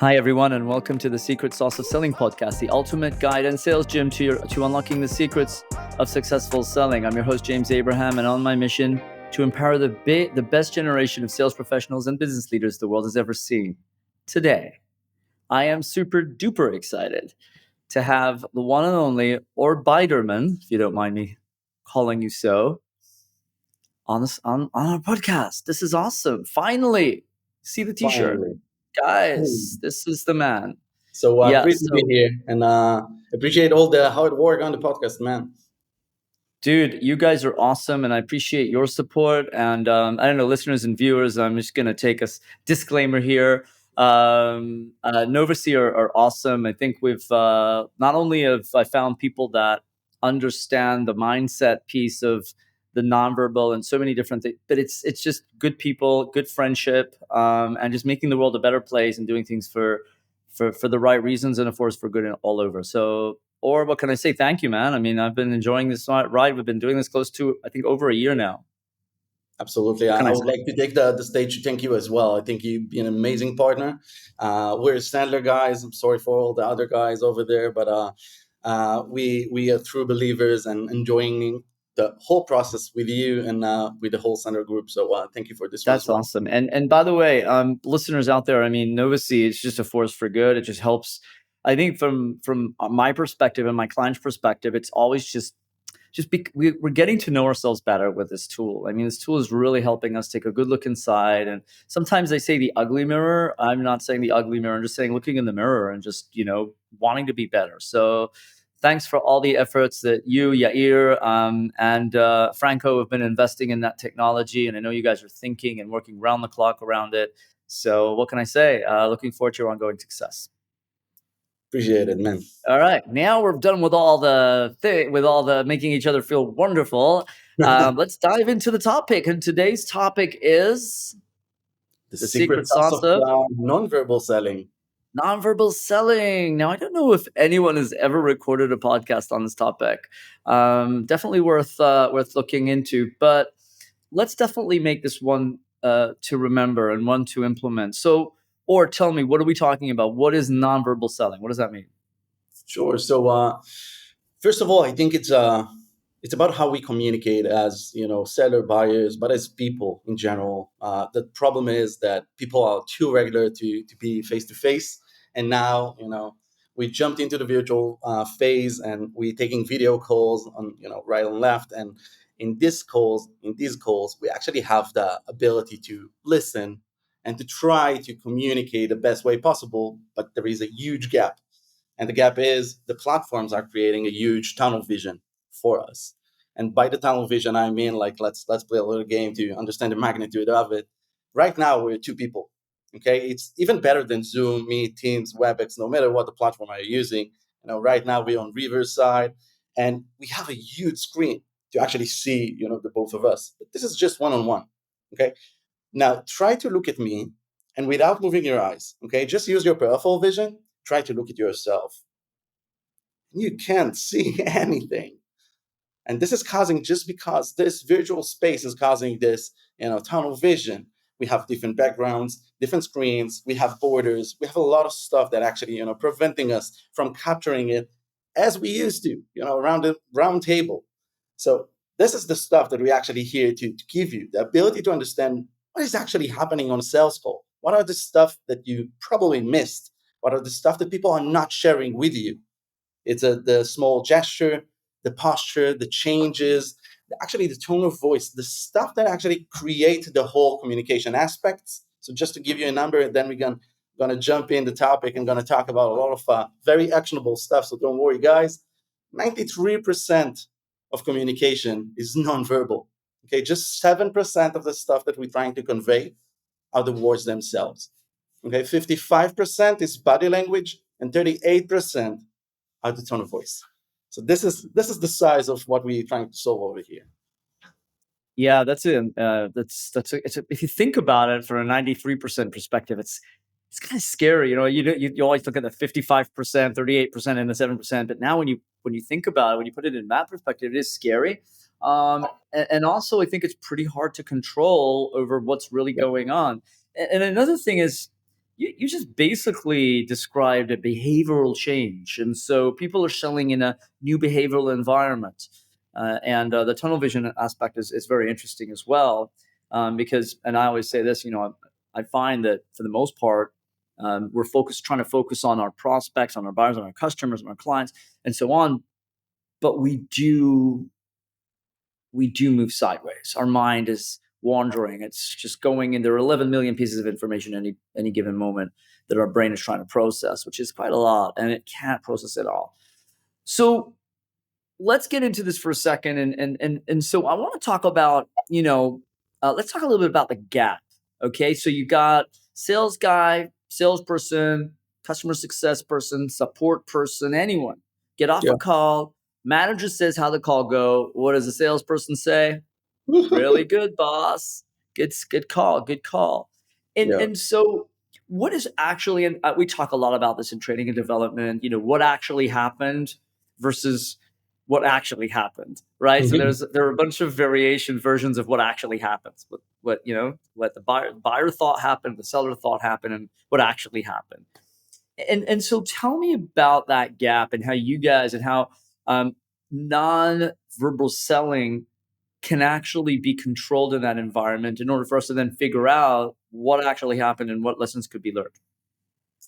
Hi, everyone, and welcome to the Secret Sauce of Selling podcast, the ultimate guide and sales gym to unlocking the secrets of successful selling. I'm your host, James Abraham, and on my mission to empower the best generation of sales professionals and business leaders the world has ever seen. Today, I am super duper excited to have the one and only Or Biderman, if you don't mind me calling you so, on our podcast. This is awesome. Finally, see the t-shirt. Finally. Guys, this is the man. So Yeah, great to be here and appreciate all the hard work on the podcast, man. dude, you guys are awesome, and I appreciate your support. And I don't know, listeners and viewers, I'm just going to take a disclaimer here. Novacy are awesome. I think we've not only have I found people that understand the mindset piece of the nonverbal and so many different things, but it's just good people, good friendship, and just making the world a better place and doing things for the right reasons and of course for good all over. So, or what can I say? Thank you, man. I mean, I've been enjoying this ride. We've been doing this close to, I think, over a year now. Absolutely. I would like to take the stage to thank you as well. I think you've been an amazing partner. We're Sandler guys. I'm sorry for all the other guys over there, but we are true believers and enjoying the whole process with you and with the whole Sandler group. So thank you for this. That's awesome. And by the way, listeners out there, I mean, Novacy is just a force for good. It just helps. I think from my perspective and my client's perspective, it's always we're getting to know ourselves better with this tool. I mean, this tool is really helping us take a good look inside. And sometimes they say the ugly mirror. I'm not saying the ugly mirror. I'm just saying looking in the mirror and just, wanting to be better. So thanks for all the efforts that you, Yair, and Franco have been investing in that technology. And I know you guys are thinking and working round the clock around it. So what can I say? Looking forward to your ongoing success. Appreciate it, man. All right, now we're done with all the making each other feel wonderful. Let's dive into the topic. And today's topic is the secret sauce of nonverbal selling. Nonverbal selling. Now, I don't know if anyone has ever recorded a podcast on this topic. Definitely worth looking into. But let's definitely make this one to remember and one to implement. So, or tell me, what are we talking about? What is nonverbal selling? What does that mean? Sure. So, first of all, I think it's about how we communicate as seller, buyers, but as people in general. The problem is that people are too regular to be face to face, and now we jumped into the virtual phase, and we're taking video calls on right and left, and in these calls, we actually have the ability to listen and to try to communicate the best way possible, but there is a huge gap. And the gap is the platforms are creating a huge tunnel vision for us. And by the tunnel vision, I mean, like, let's play a little game to understand the magnitude of it. Right now, we're two people. Okay, it's even better than Zoom, Meet, Teams, WebEx, no matter what the platform are using. Right now we're on Riverside, and we have a huge screen to actually see, the both of us. But this is just one-on-one. Okay, now try to look at me, and without moving your eyes. Okay, just use your peripheral vision. Try to look at yourself. You can't see anything. And this is causing, just because this virtual space is causing this, tunnel vision. We have different backgrounds, different screens, we have borders, we have a lot of stuff that actually, preventing us from capturing it as we used to, around the round table. So this is the stuff that we actually here to give you, the ability to understand what is actually happening on a sales call. What are the stuff that you probably missed? What are the stuff that people are not sharing with you? It's the small gesture, the posture, the changes, actually the tone of voice, the stuff that actually create the whole communication aspects. So just to give you a number, and then we're gonna jump in the topic and gonna talk about a lot of very actionable stuff. So don't worry, guys. 93% of communication is nonverbal. Okay, just 7% of the stuff that we're trying to convey are the words themselves. Okay, 55% is body language, and 38% are the tone of voice. So this is the size of what we're trying to solve over here. Yeah, that's it. If you think about it from a 93% perspective, it's kind of scary. You always look at the 55%, 38%, and the 7%. But now when you think about it, when you put it in that perspective, it is scary. And also, I think it's pretty hard to control over what's really going on. And another thing is, you just basically described a behavioral change. And so people are selling in a new behavioral environment. And the tunnel vision aspect is very interesting as well. Because, and I always say this, I find that for the most part, we're trying to focus on our prospects, on our buyers, on our customers, on our clients, and so on. But we do move sideways. Our mind is wandering. It's just going, and there are 11 million pieces of information any given moment that our brain is trying to process, which is quite a lot, and it can't process it all. So let's get into this for a second, and so I want to talk about, let's talk a little bit about the gap. Okay, so you got sales guy, salesperson, customer success person, support person, anyone get off a Yeah. call. Manager says how the call go. What does the salesperson say? Really good, boss. Good call. Good call. And Yeah. and so what is actually, and we talk a lot about this in training and development, what actually happened versus what actually happened, right? So Mhm. there are a bunch of variation versions of what actually happens. What the buyer thought happened, the seller thought happened, and what actually happened. And so tell me about that gap and how you guys and how non-verbal selling can actually be controlled in that environment in order for us to then figure out what actually happened and what lessons could be learned.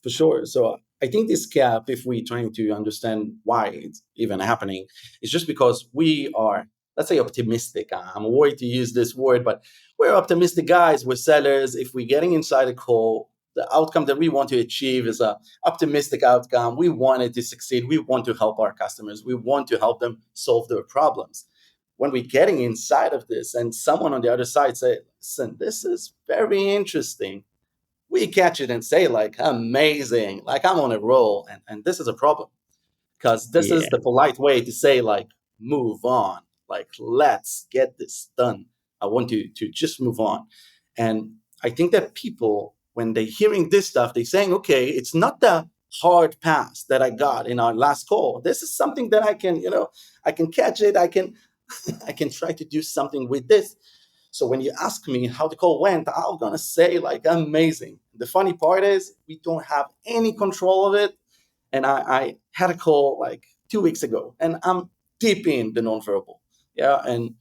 For sure. So I think this gap, if we're trying to understand why it's even happening, is just because we are, let's say, optimistic. I'm worried to use this word, but we're optimistic guys. We're sellers. If we're getting inside a call, the outcome that we want to achieve is a optimistic outcome. We want it to succeed. We want to help our customers. We want to help them solve their problems. When we're getting inside of this, and someone on the other side say, "Listen, this is very interesting," we catch it and say like amazing, like I'm on a roll, and this is a problem because this is Yeah. the polite way to say like move on, like let's get this done. I want to just move on. And I think that people, when they're hearing this stuff, they're saying, okay, it's not the hard pass that I got in our last call. This is something that I can, I can catch it, I can I can try to do something with this. So when you ask me how the call went, I'm gonna say like amazing. The funny part is we don't have any control of it. And I had a call like 2 weeks ago, and I'm deep in the nonverbal. Yeah, and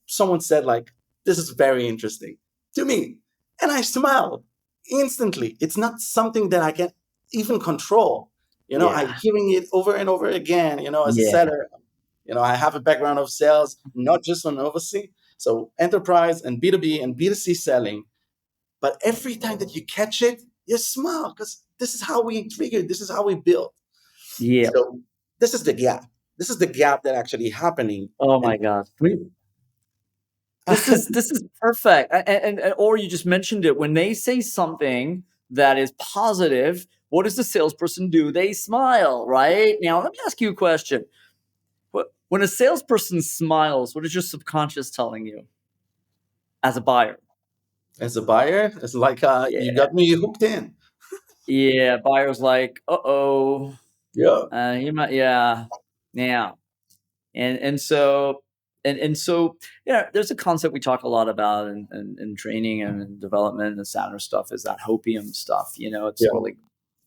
someone said like, "This is very interesting" to me, and I smiled instantly. It's not something that I can even control. I'm Yeah. hearing it over and over again. As a Yeah. seller, I have a background of sales, not just on overseas, so enterprise and B2B and B2C selling. But every time that you catch it, you smile because this is how we trigger, this is how we build. Yeah. So this is the gap. This is the gap that actually happening. Oh And my God. This is perfect. Or you just mentioned it. When they say something that is positive, what does the salesperson do? They smile, right? Now, let me ask you a question. When a salesperson smiles, what is your subconscious telling you as a buyer? as a buyer, it's like you Yeah. got me hooked in. Yeah. Buyer's like, uh-oh. Yeah, You might, yeah. Yeah. And so there's a concept we talk a lot about in training and in development and the Saturn stuff is that hopium stuff. It's yeah, really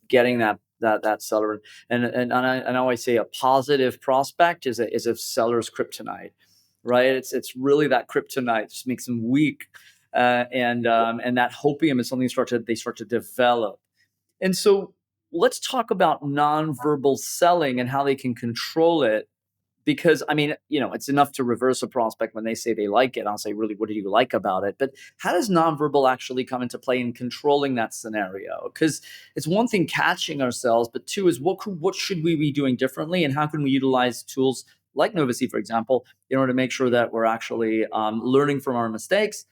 getting that seller. And I always say a positive prospect is a seller's kryptonite, right? It's really that kryptonite just makes them weak. And that hopium is something they start to develop. And so let's talk about nonverbal selling and how they can control it, because I mean, it's enough to reverse a prospect when they say they like it. I'll say, really, what do you like about it? But how does nonverbal actually come into play in controlling that scenario? Because it's one thing catching ourselves, but two is what should we be doing differently, and how can we utilize tools like Novacy, for example, in order to make sure that we're actually learning from our mistakes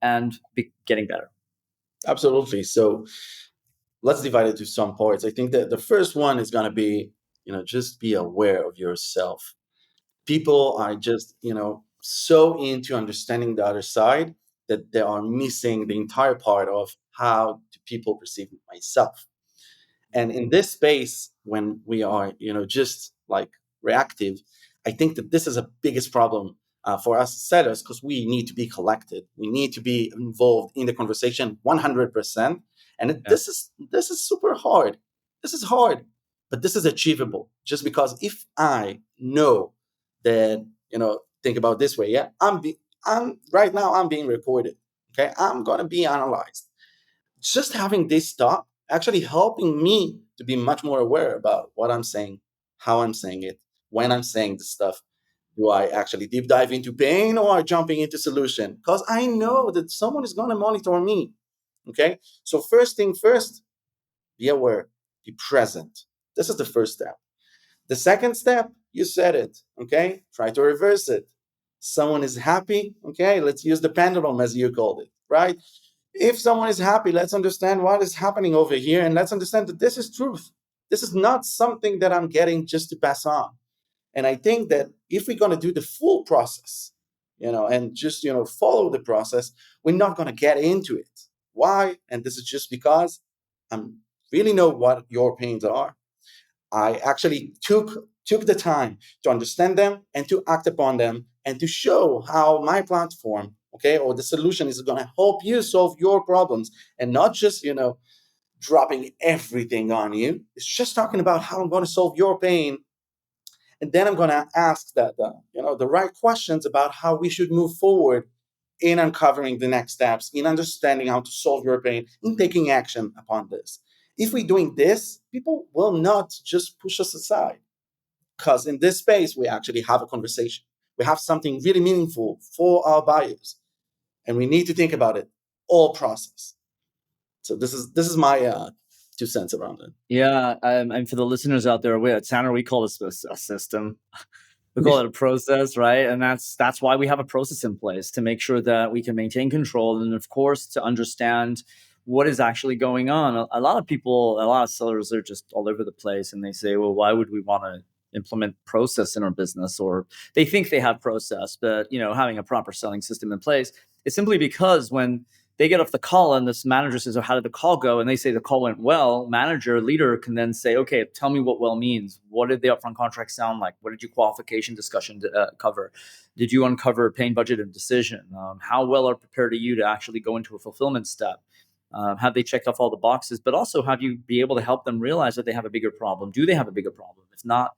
and getting better. absolutely. So let's divide it to some parts. I think that the first one is going to be, just be aware of yourself. People are just, so into understanding the other side that they are missing the entire part of how do people perceive myself. And in this space, when we are, just like reactive, I think that this is a biggest problem for us sellers, because we need to be collected. We need to be involved in the conversation 100%. And Yeah. this is super hard. This is hard, but this is achievable. Just because if I know that, think about this way, yeah, I'm right now I'm being recorded. Okay, I'm gonna be analyzed. Just having this thought actually helping me to be much more aware about what I'm saying, how I'm saying it, when I'm saying the stuff. Do I actually deep dive into pain or jumping into solution? Because I know that someone is going to monitor me. Okay. So, first thing first, be aware, be present. This is the first step. The second step, you said it. Okay. Try to reverse it. Someone is happy. Okay. Let's use the pendulum as you called it, right? If someone is happy, let's understand what is happening over here and let's understand that this is truth. This is not something that I'm getting just to pass on. And I think that if we're going to do the full process, and just, follow the process, we're not going to get into it. Why? And this is just because I really know what your pains are. I actually took the time to understand them and to act upon them and to show how my platform, okay, or the solution is going to help you solve your problems and not just, dropping everything on you. It's just talking about how I'm going to solve your pain, and then I'm going to ask the right questions about how we should move forward in uncovering the next steps, in understanding how to solve your pain, in taking action upon this. If we're doing this, people will not just push us aside, because in this space we actually have a conversation. We have something really meaningful for our buyers, and we need to think about it all process. So this is my 2 cents around it. Yeah, and for the listeners out there, we at Tanner, we call this a system. We call it a process, right? And that's why we have a process in place to make sure that we can maintain control, and of course to understand what is actually going on. A lot of people, a lot of sellers are just all over the place, and they say, well, why would we want to implement process in our business? Or they think they have process, but having a proper selling system in place is simply because when they get off the call and this manager says, oh, how did the call go? And they say the call went well. Manager, leader can then say, okay, tell me what well means. What did the upfront contract sound like? What did your qualification discussion cover? Did you uncover pain, budget, and decision? How well are prepared are you to actually go into a fulfillment step? Have they checked off all the boxes? But also, have you be able to help them realize that they have a bigger problem? Do they have a bigger problem? If not,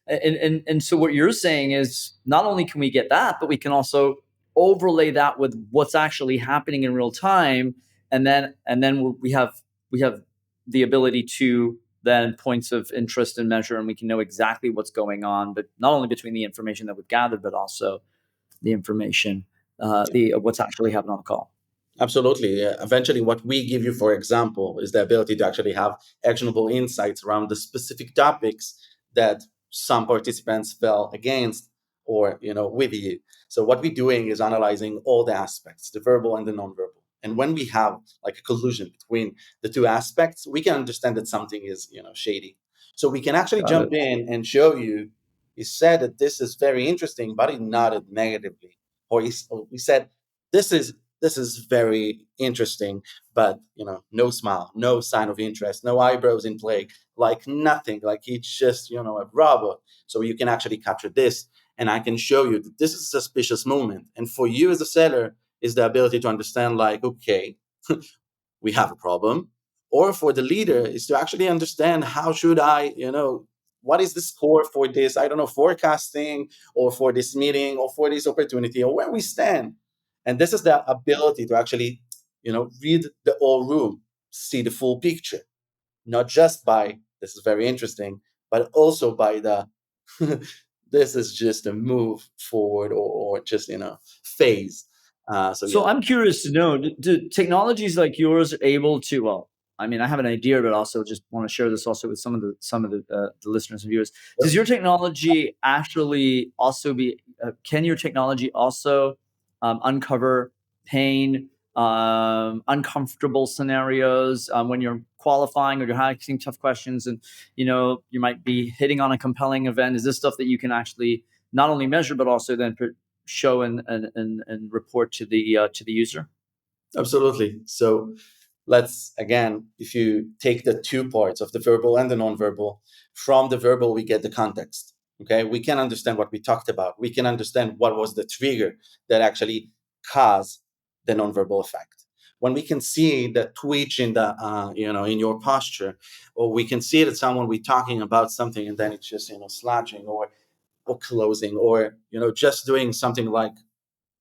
and so what you're saying is not only can we get that, but we can also overlay that with what's actually happening in real time, and then we have the ability to then points of interest and measure, and we can know exactly what's going on, but not only between the information that we've gathered, but also the information, the what's actually happening on the call. Absolutely. Eventually, what we give you, for example, is the ability to actually have actionable insights around the specific topics that some participants fell against or, with you. So what we're doing is analyzing all the aspects, the verbal and the nonverbal. And when we have like a collusion between the two aspects, we can understand that something is, shady. So we can actually Got jump it. in and show you, he said that this is very interesting, but he nodded negatively. Or we said, this is this is very interesting, but no smile, no sign of interest, no eyebrows in play, like nothing, like it's just a robot. So you can actually capture this, and I can show you that this is a suspicious moment. And for you as a seller, is the ability to understand, like, okay, we have a problem. Or for the leader is to actually understand how should I, what is the score for this, I don't know, forecasting, or for this meeting, or for this opportunity, or where we stand. And this is the ability to actually, read the whole room, see the full picture, not just by this is very interesting, but also by the this is just a move forward, or just phase. So So yeah. I'm curious to know, do technologies like yours able to, well, I mean, I have an idea, but also just want to share this also with some of the listeners and viewers. Does your technology actually also can your technology also uncover pain, uncomfortable scenarios when you're qualifying or you're asking tough questions, and you might be hitting on a compelling event? Is this stuff that you can actually not only measure but also then show and report to the user? Absolutely. So let's again, if you take the two parts of the verbal and the nonverbal, from the verbal we get the context. Okay, we can understand what we talked about. We can understand what was the trigger that actually caused the nonverbal effect. When we can see the twitch in the in your posture, or we can see that someone we talking about something and then it's just slouching or closing, or just doing something like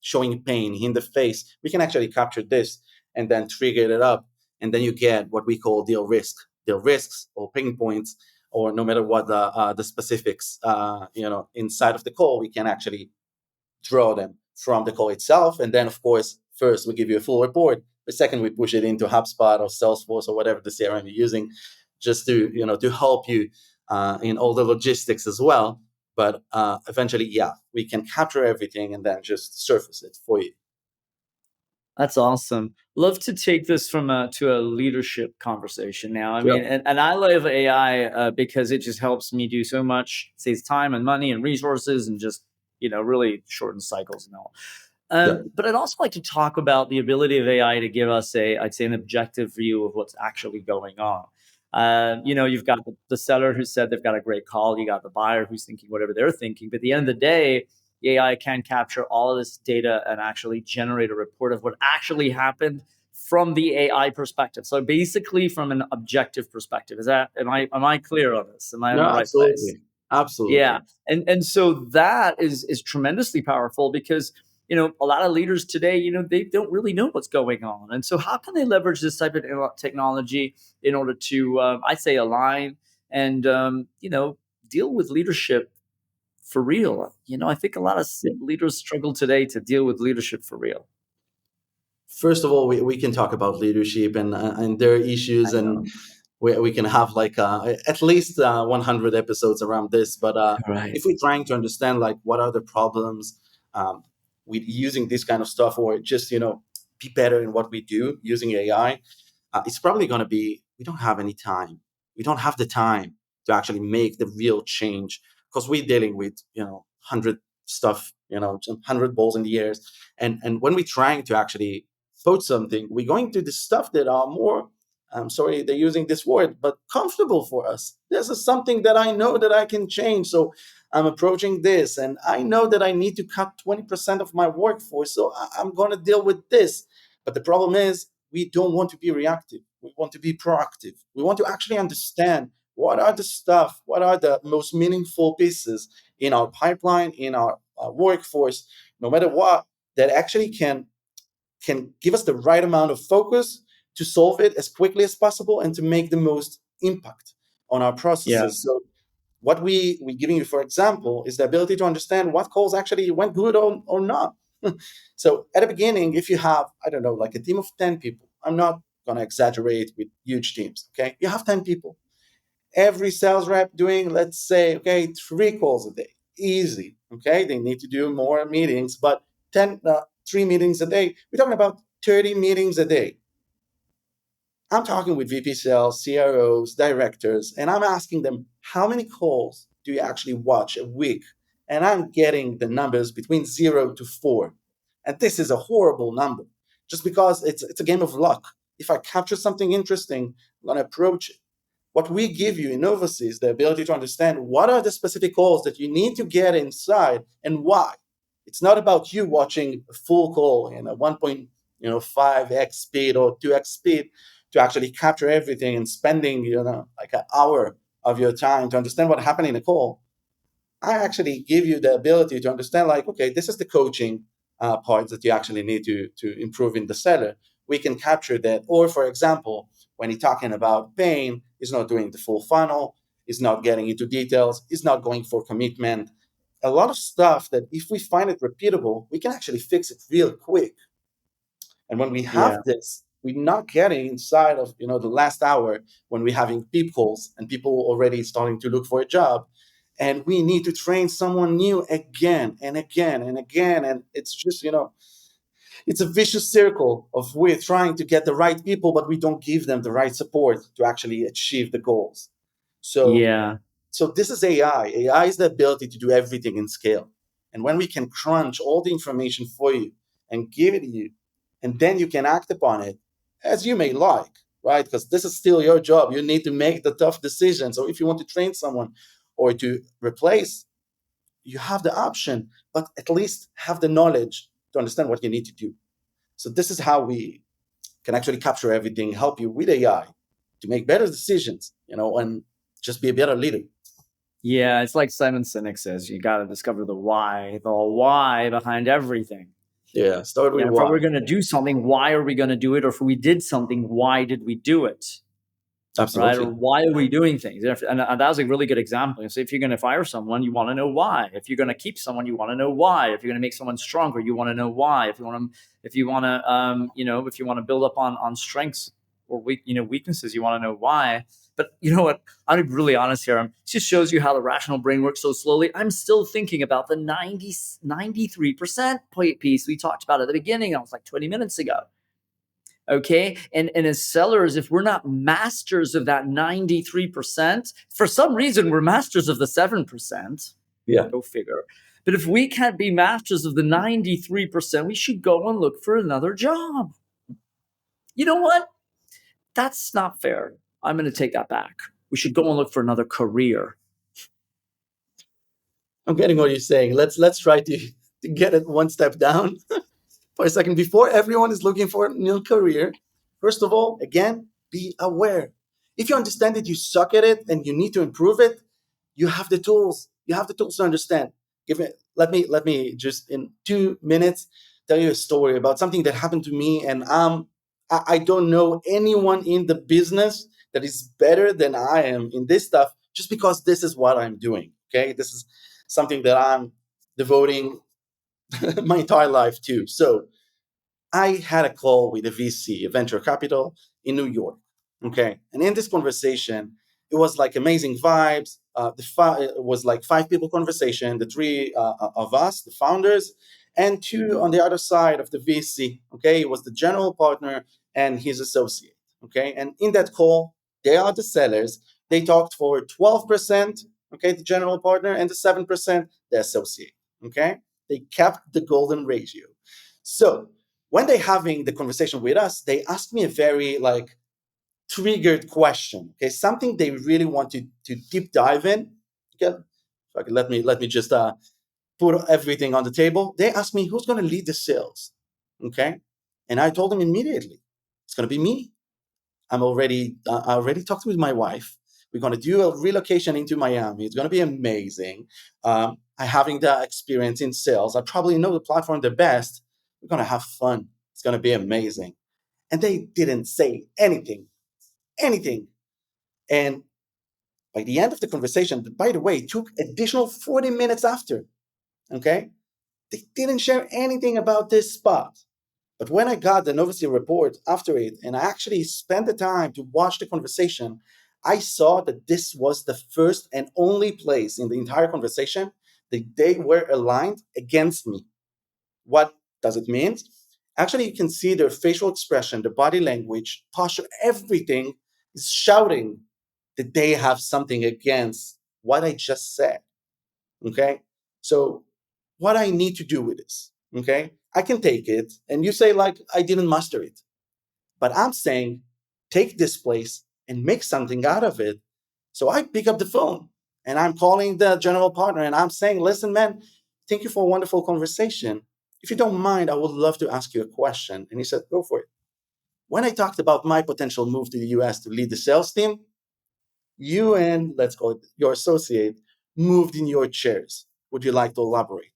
showing pain in the face, we can actually capture this and then trigger it up. And then you get what we call deal risks or pain points, or no matter what the specifics, inside of the call, we can actually draw them from the call itself. And then, of course, first we give you a full report. The second, we push it into HubSpot or Salesforce or whatever the CRM you're using, just to help you in all the logistics as well. But eventually, yeah, we can capture everything and then just surface it for you. That's awesome. Love to take this from a to a leadership conversation now. I Sure. mean, and I love AI because it just helps me do so much, saves time and money and resources, and just really shortens cycles and all. Yeah. But I'd also like to talk about the ability of AI to give us I'd say, an objective view of what's actually going on. You've got the seller who said they've got a great call. You got the buyer who's thinking whatever they're thinking. But at the end of the day, the AI can capture all of this data and actually generate a report of what actually happened from the AI perspective. So basically, from an objective perspective, am I clear on this? Am I in No, the right place? absolutely. Absolutely. Yeah, and so that is tremendously powerful because a lot of leaders today they don't really know what's going on, and so how can they leverage this type of technology in order to I say align and deal with leadership for real? I think a lot of leaders struggle today to deal with leadership for real. First of all, we can talk about leadership and their issues, I and know, we can have like at least 100 episodes around this. But right? if we're trying to understand like what are the problems um, with using this kind of stuff, or just be better in what we do using AI, it's probably going to be we don't have any time. We don't have the time to actually make the real change, because we're dealing with 100 stuff, 100 balls in the air. And when we're trying to actually vote something, we're going to the stuff that are more, I'm sorry they're using this word, but comfortable for us. This is something that I know that I can change. So I'm approaching this, and I know that I need to cut 20% of my workforce. So I'm going to deal with this. But the problem is, we don't want to be reactive. We want to be proactive. We want to actually understand what are the stuff, what are the most meaningful pieces in our pipeline, in our workforce, no matter what, that actually can give us the right amount of focus to solve it as quickly as possible and to make the most impact on our Yeah, processes. So what we giving you, for example, is the ability to understand what calls actually went good or not. So at the beginning, if you have, I don't know, like a team of 10 people, I'm not going to exaggerate with huge teams, okay? You have 10 people. Every sales rep doing, let's say, okay, 3 calls a day. Easy, okay? They need to do more meetings, but 3 meetings a day. We're talking about 30 meetings a day. I'm talking with VP sales, CROs, directors, and I'm asking them, how many calls do you actually watch a week? And I'm getting the numbers between 0 to 4. And this is a horrible number, just because it's a game of luck. If I capture something interesting, I'm going to approach it. What we give you in Novus is the ability to understand what are the specific calls that you need to get inside and why. It's not about you watching a full call in a 1.5x speed or 2x speed to actually capture everything and spending like an hour of your time to understand what happened in a call. I actually give you the ability to understand, like, okay, this is the coaching parts that you actually need to improve in the seller. We can capture that. Or, for example, when you're talking about pain, is not doing the full funnel, is not getting into details, is not going for commitment. A lot of stuff that if we find it repeatable, we can actually fix it real quick. And when we yeah, have this, we're not getting inside of the last hour when we're having peep calls and people already starting to look for a job, and we need to train someone new again and again and again, and it's just it's a vicious circle of we're trying to get the right people, but we don't give them the right support to actually achieve the goals. So yeah, so this is AI. AI is the ability to do everything in scale. And when we can crunch all the information for you and give it to you, and then you can act upon it as you may like, right? Because this is still your job. You need to make the tough decision. So if you want to train someone or to replace you have the option, but at least have the knowledge to understand what you need to do. So this is how we can actually capture everything, help you with AI to make better decisions, and just be a better leader. Yeah, it's like Simon Sinek says, you got to discover the why behind everything. Yeah, start with And if we're why. going to do something, why are we going to do it? Or if we did something, why did we do it? Right? Or Absolutely. why are we doing things? And that was a really good example. So if you're going to fire someone, you want to know why. If you're going to keep someone, you want to know why. If you're going to make someone stronger, you want to know why. If you want to, if you want to build up on strengths or weaknesses, you want to know why. But you know what? I'm really honest here. It just shows you how the rational brain works so slowly. I'm still thinking about the 93% piece we talked about at the beginning. That was like 20 minutes ago. Okay. And as sellers, if we're not masters of that 93%, for some reason, we're masters of the 7%. Yeah. Go figure. But if we can't be masters of the 93%, we should go and look for another job. You know what? That's not fair. I'm going to take that back. We should go and look for another career. I'm getting what you're saying. Let's try to get it one step down for a second. Before everyone is looking for a new career, first of all, again, be aware. If you understand that you suck at it and you need to improve it, you have the tools. You have the tools to understand. Let me just in 2 minutes tell you a story about something that happened to me, and I don't know anyone in the business that is better than I am in this stuff, just because this is what I'm doing. Okay, this is something that I'm devoting my entire life to. So I had a call with a VC, a venture capital in New York. Okay. And in this conversation, it was like amazing vibes. It was like 5 people conversation, the three of us, the founders, and 2 on the other side of the VC. Okay. It was the general partner and his associate. Okay. And in that call, they are the sellers. They talked for 12%, okay, the general partner, and the 7%, the associate. Okay. They kept the golden ratio. So when they having the conversation with us, they asked me a very like triggered question. Okay, something they really want to deep dive in. Okay, okay, let me just put everything on the table. They asked me who's going to lead the sales. Okay, and I told them immediately, it's going to be me. I already talked with my wife. We're going to do a relocation into Miami. It's going to be amazing. I having the experience in sales. I probably know the platform the best. We're going to have fun. It's going to be amazing. And they didn't say anything. And by the end of the conversation, by the way, it took additional 40 minutes after. Okay, they didn't share anything about this spot. But when I got the Novice report after it, and I actually spent the time to watch the conversation, I saw that this was the first and only place in the entire conversation that they were aligned against me. What does it mean? Actually, you can see their facial expression, the body language, posture, everything is shouting that they have something against what I just said. Okay. So, what I need to do with this, okay, I can take it and you say, like, I didn't master it. But I'm saying, take this place and make something out of it. So I pick up the phone and I'm calling the general partner and I'm saying, listen, man, thank you for a wonderful conversation. If you don't mind, I would love to ask you a question. And he said, go for it. When I talked about my potential move to the US to lead the sales team, you and let's call it your associate moved in your chairs. Would you like to elaborate?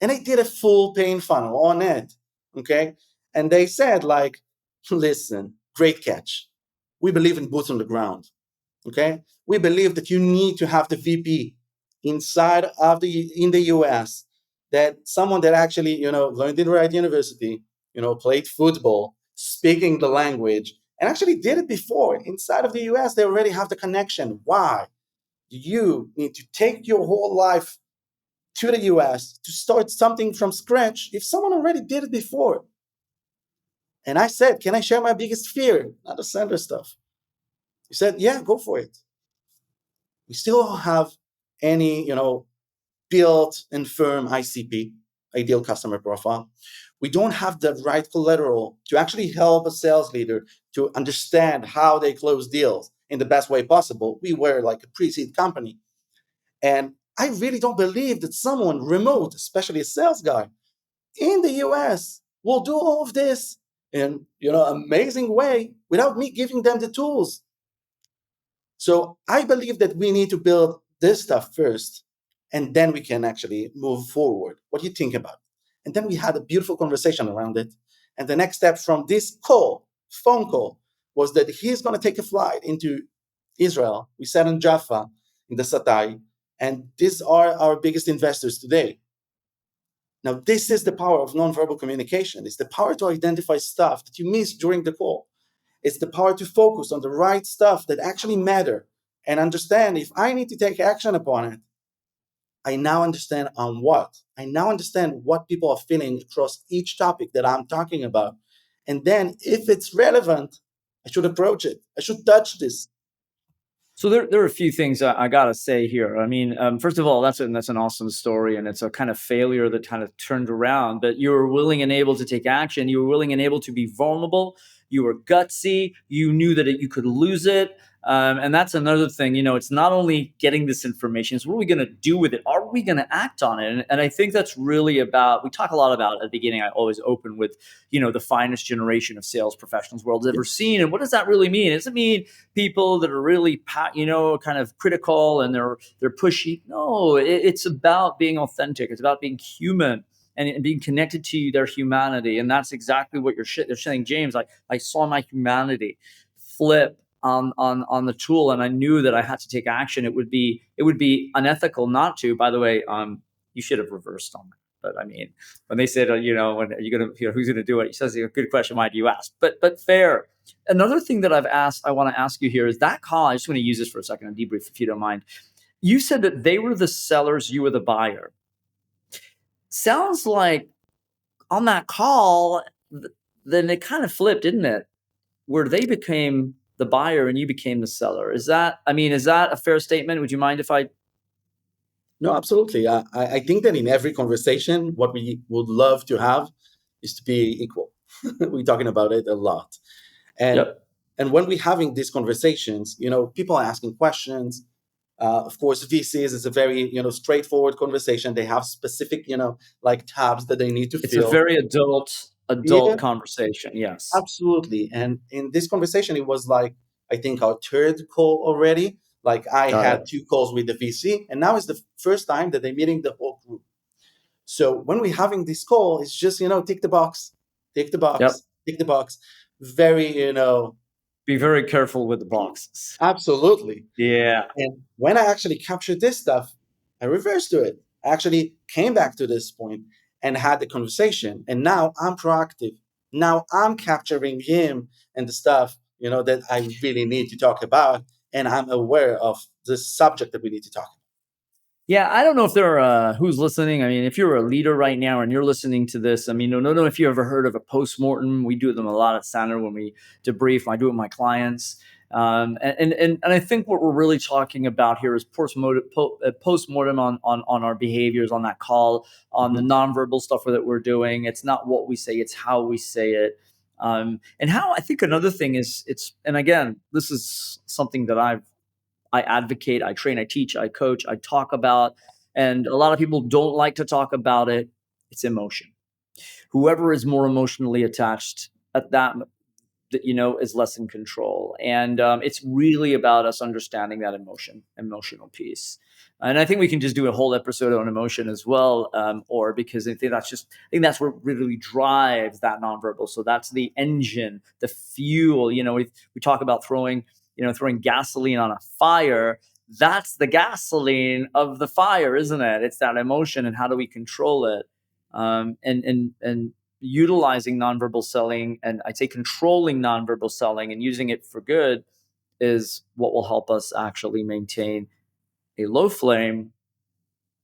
And I did a full pain funnel on it. Okay. And they said, like, listen, great catch. We believe in boots on the ground. Okay. We believe that you need to have the VP inside of in the US, that someone that actually, learned in the right university, played football, speaking the language, and actually did it before. Inside of the US, they already have the connection. Why? You need to take your whole life to the US to start something from scratch if someone already did it before. And I said, can I share my biggest fear? Not the sender stuff. He said, yeah, go for it. We still don't have any, built and firm ICP, ideal customer profile. We don't have the right collateral to actually help a sales leader to understand how they close deals in the best way possible. We were like a pre-seed company. And I really don't believe that someone remote, especially a sales guy in the US, will do all of this in amazing way without me giving them the tools. So I believe that we need to build this stuff first, and then we can actually move forward. What do you think about it? And then we had a beautiful conversation around it. And the next step from this phone call, was that he's going to take a flight into Israel. We sat in Jaffa, in the Satai, and these are our biggest investors today. Now, this is the power of nonverbal communication. It's the power to identify stuff that you missed during the call. It's the power to focus on the right stuff that actually matter and understand if I need to take action upon it. I now understand on what. I now understand what people are feeling across each topic that I'm talking about. And then if it's relevant, I should approach it. I should touch this. So there are a few things I gotta say here. I mean, first of all, that's an awesome story, and it's a kind of failure that kind of turned around. But you were willing and able to take action. You were willing and able to be vulnerable. You were gutsy. You knew that you could lose it. And that's another thing. It's not only getting this information; it's what are we going to do with it? Are we going to act on it? And I think that's really about. We talk a lot about at the beginning. I always open with, the finest generation of sales professionals world's ever seen. And what does that really mean? Does it mean people that are really kind of critical and they're pushy? No, it's about being authentic. It's about being human and being connected to their humanity. And that's exactly what they're saying. James, I saw my humanity flip on the tool, and I knew that I had to take action. It would be unethical not to. By the way, you should have reversed on that. But I mean, when they said, when are you going to, who's going to do it? He says, good question. Why do you ask? But fair. Another thing that I want to ask you here is that call. I just want to use this for a second, a debrief, if you don't mind. You said that they were the sellers, you were the buyer. Sounds like on that call, then it kind of flipped, didn't it? Where they became the buyer and you became the seller. Is that a fair statement? Would you mind if I? No, absolutely. I think that in every conversation, what we would love to have is to be equal. We're talking about it a lot. And Yep. and when we're having these conversations, people are asking questions. Of course, VCs is a very straightforward conversation. They have specific like tabs that they need to It's a fill. very adult Yeah, conversation. Yes. absolutely. And in this conversation, it was like I think our third call already. Like I Got had it. two calls with the VC, and now is the first time that they're meeting the whole group. So when we're having this call, it's just tick the box, tick the Yep. box, tick the box. Very Be very careful with the boxes. absolutely. Yeah. And when I actually captured this stuff, I reversed to it. I actually came back to this point and had the conversation. And now I'm proactive. Now I'm capturing him and the stuff, that I really need to talk about. And I'm aware of the subject that we need to talk about. Yeah, I don't know if there are who's listening. I mean, if you're a leader right now and you're listening to this, I mean, no, if you ever heard of a postmortem. We do them a lot at Center when we debrief. I do it with my clients, and I think what we're really talking about here is postmortem on our behaviors on that call, on the Mhm. nonverbal stuff that we're doing. It's not what we say; it's how we say it. And how I think another thing is and again, this is something that I advocate, I train, I teach, I coach, I talk about, and a lot of people don't like to talk about it. It's emotion. Whoever is more emotionally attached at that is less in control, and it's really about us understanding that emotional piece. And I think we can just do a whole episode on emotion as well, or because I think that's what really drives that nonverbal. So that's the engine, the fuel. We talk about throwing gasoline on a fire. That's the gasoline of the fire, isn't it? It's that emotion, and how do we control it? And utilizing nonverbal selling, and I'd say controlling nonverbal selling and using it for good, is what will help us actually maintain a low flame,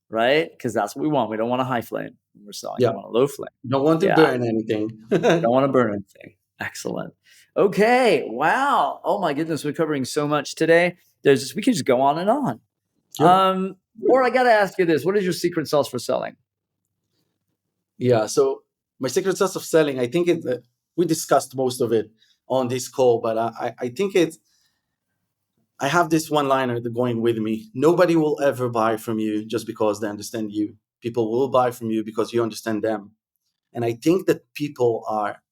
right? Because that's what we want. We don't want a high flame when we're selling. We Yeah. want a low flame. Don't want to Yeah. burn anything. Don't want to burn anything. Excellent. Okay. Wow. Oh my goodness. We're covering so much today. We can just go on and on. Yep. Or I got to ask you this. What is your secret sauce for selling? Yeah. So my secret sauce of selling, I think we discussed most of it on this call, but I think I have this one liner going with me. Nobody will ever buy from you just because they understand you. People will buy from you because you understand them. And I think that people are,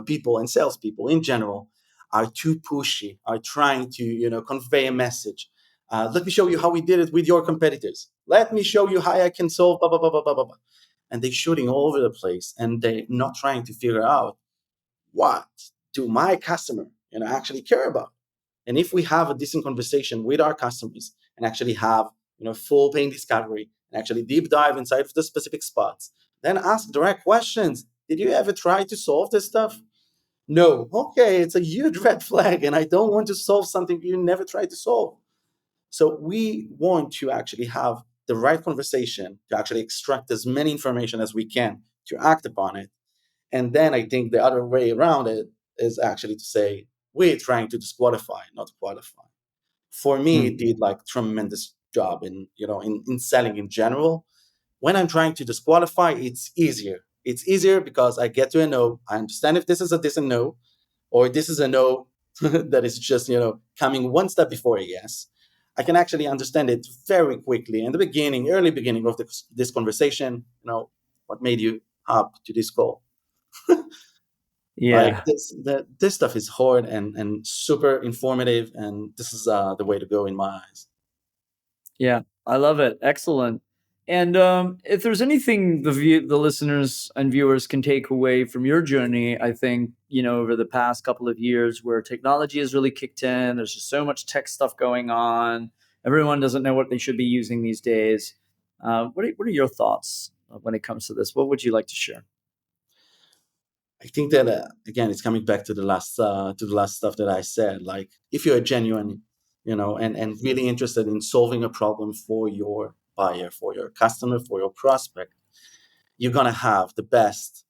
people and salespeople in general are too pushy, are trying to, convey a message. Let me show you how we did it with your competitors. Let me show you how I can solve blah, blah, blah, blah, blah, blah. And they're shooting all over the place and they're not trying to figure out what do my customer, actually care about. And if we have a decent conversation with our customers and actually have, full pain discovery and actually deep dive inside of the specific spots, then ask direct questions. Did you ever try to solve this stuff? No. Okay, it's a huge red flag, and I don't want to solve something you never tried to solve. So we want to actually have the right conversation to actually extract as many information as we can to act upon it. And then I think the other way around it is actually to say, we're trying to disqualify, not qualify. For me, it Hmm. did like tremendous job in selling in general. When I'm trying to disqualify, it's easier. It's easier because I get to a no. I understand if this is a no, or this is a no that is just coming one step before a yes. I can actually understand it very quickly in the beginning, early beginning of this conversation. What made you up to this call? Like Yeah. this stuff is hard and super informative, and this is the way to go in my eyes. Yeah, I love it. Excellent. And if there's anything the listeners and viewers can take away from your journey, I think over the past couple of years, where technology has really kicked in, there's just so much tech stuff going on. Everyone doesn't know what they should be using these days. What are your thoughts when it comes to this? What would you like to share? I think that again, it's coming back to the last stuff that I said. Like, if you're genuine, and really interested in solving a problem for your buyer, for your customer, for your prospect, you're gonna have the best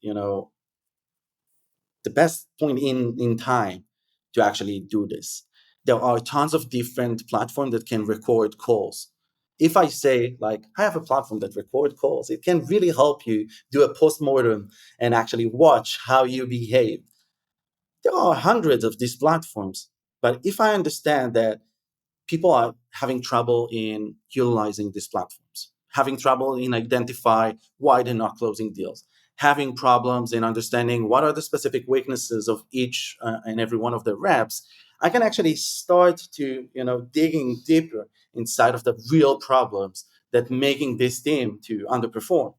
point in time to actually do this. There are tons of different platforms that can record calls. If I say, like, I have a platform that record calls, it can really help you do a postmortem and actually watch how you behave. There are hundreds of these platforms. But if I understand that people are having trouble in utilizing these platforms, having trouble in identify why they're not closing deals, having problems in understanding what are the specific weaknesses of each and every one of the reps, I can actually start to digging deeper inside of the real problems that making this team to underperform.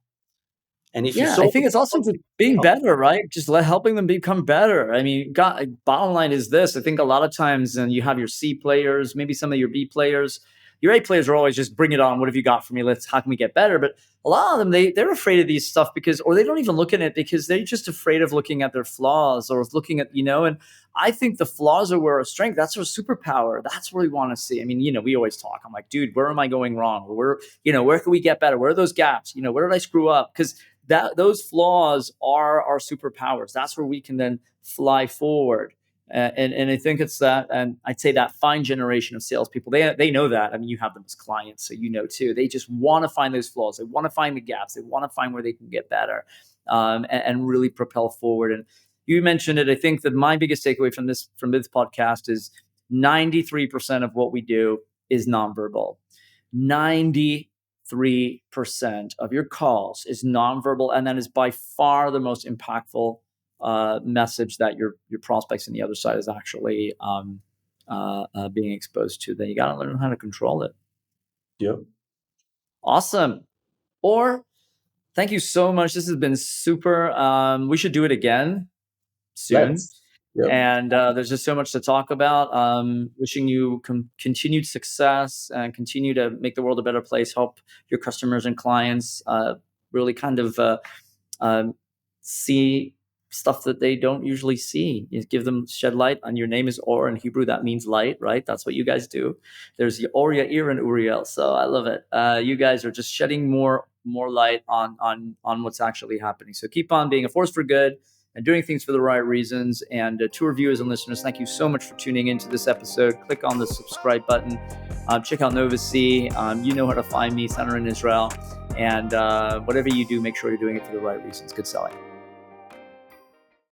And if you Yeah, I solve the think it's also problem, just being better, right? Just helping them become better. I mean, bottom line is this. I think a lot of times, and you have your C players, maybe some of your B players. Your A players are always just bring it on. What have you got for me? How can we get better? But a lot of them, they're afraid of these stuff because, or they don't even look at it because they're just afraid of looking at their flaws or looking at, and I think the flaws are where our strength, that's our superpower. That's what we want to see. I mean, we always talk. I'm like, dude, where am I going wrong? Where can we get better? Where are those gaps? Where did I screw up? Because those flaws are our superpowers. That's where we can then fly forward. And I think it's that, and I'd say that fine generation of salespeople, they know that. I mean, you have them as clients, so too. They just want to find those flaws. They want to find the gaps. They want to find where they can get better, and really propel forward. And you mentioned it. I think that my biggest takeaway from this podcast is 93% of what we do is nonverbal. 93% of your calls is nonverbal, and that is by far the most impactful message that your prospects on the other side is actually being exposed to. Then you got to learn how to control it. yep. Awesome. Or thank you so much. This has been super. We should do it again soon. Let's. Yep. And there's just so much to talk about. Wishing you continued success and continue to make the world a better place. Help your customers and clients really kind of see stuff that they don't usually see. You give them shed light. And your name is Or in Hebrew. That means light, right? That's what you guys do. There's Or, Yair, and Uriel. So I love it. You guys are just shedding more light on what's actually happening. So keep on being a force for good and doing things for the right reasons. And to our viewers and listeners, thank you so much for tuning into this episode. Click on the subscribe button. Check out Nova C. You know how to find me, Center in Israel. And whatever you do, make sure you're doing it for the right reasons. Good selling.